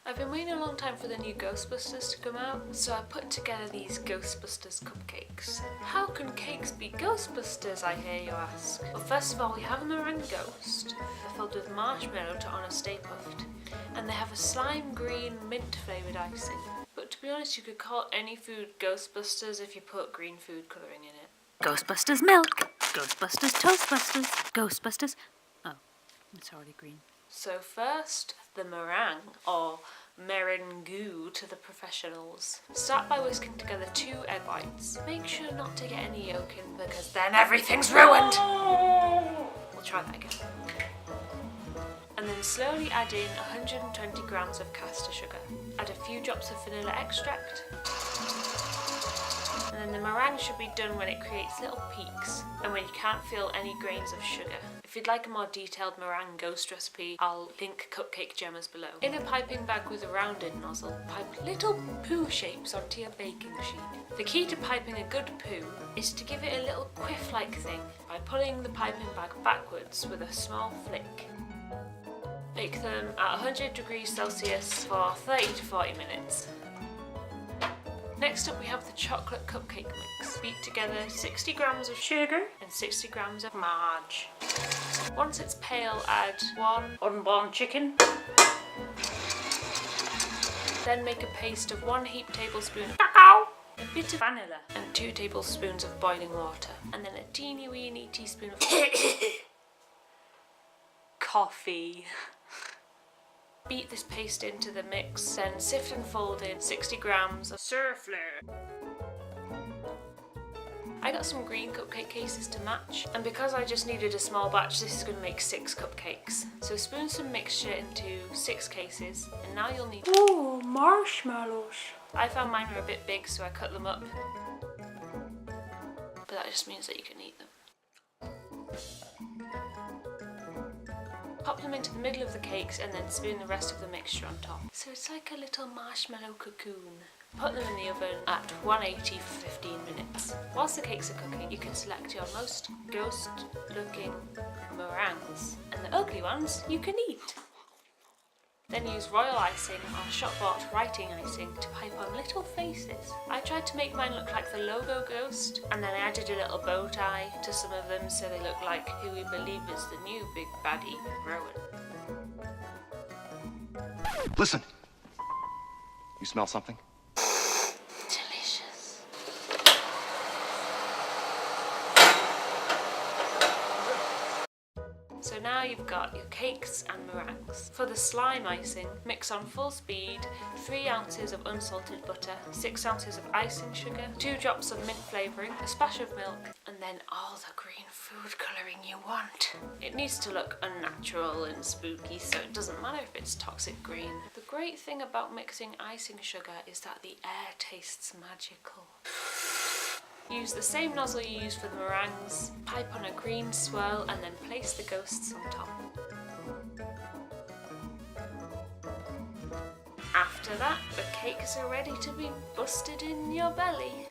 I've been waiting a long time for the new Ghostbusters to come out, so I put together these Ghostbusters Cupcakes. How can cakes be Ghostbusters, I hear you ask? Well, first of all, we have a meringue ghost. They're filled with marshmallow to honour Stay Puft, and they have a slime green mint flavoured icing. But to be honest, you could call any food Ghostbusters if you put green food colouring in it. Ghostbusters milk, Ghostbusters Toastbusters, Ghostbusters... Oh, it's already green. So first, the meringue, or meringue to the professionals. Start by whisking together 2 egg whites. Make sure not to get any yolk in because then everything's ruined! We'll try that again. And then slowly add in 120 grams of caster sugar. Add a few drops of vanilla extract. And then the meringue should be done when it creates little peaks and when you can't feel any grains of sugar. If you'd like a more detailed meringue ghost recipe, I'll link cupcake gemmers below. In a piping bag with a rounded nozzle, pipe little poo shapes onto your baking sheet. The key to piping a good poo is to give it a little quiff-like thing by pulling the piping bag backwards with a small flick. Bake them at 100 degrees Celsius for 30 to 40 minutes. Next up we have the chocolate cupcake mix. Beat together 60 grams of sugar and 60 grams of marge. Once it's pale, add 1 unborn chicken. Then make a paste of 1 heaped tablespoon of cacao, a bit of vanilla and 2 tablespoons of boiling water. And then a teeny weeny teaspoon of coffee. Beat this paste into the mix, then sift and fold in 60 grams of soufflé. I got some green cupcake cases to match, and because I just needed a small batch, this is going to make 6 cupcakes. So spoon some mixture into 6 cases, and now you'll need... Ooh, marshmallows! I found mine were a bit big, so I cut them up. But that just means that you can eat them. Pop them into the middle of the cakes and then spoon the rest of the mixture on top. So it's like a little marshmallow cocoon. Put them in the oven at 180 for 15 minutes. Whilst the cakes are cooking, you can select your most ghost looking meringues, and the ugly ones you can eat. Then use royal icing or shop-bought writing icing to pipe on little faces. I tried to make mine look like the logo ghost, and then I added a little bow tie to some of them so they look like who we believe is the new big baddie, Rowan. Listen! You smell something? Delicious. So now you've got your cakes and meringues. For the slime icing, mix on full speed 3 ounces of unsalted butter, 6 ounces of icing sugar, 2 drops of mint flavouring, a splash of milk, and then all the green food colouring you want. It needs to look unnatural and spooky, so it doesn't matter if it's toxic green. The great thing about mixing icing sugar is that the air tastes magical. Use the same nozzle you used for the meringues, pipe on a green swirl and then place the ghosts on top. After that, the cakes are ready to be busted in your belly.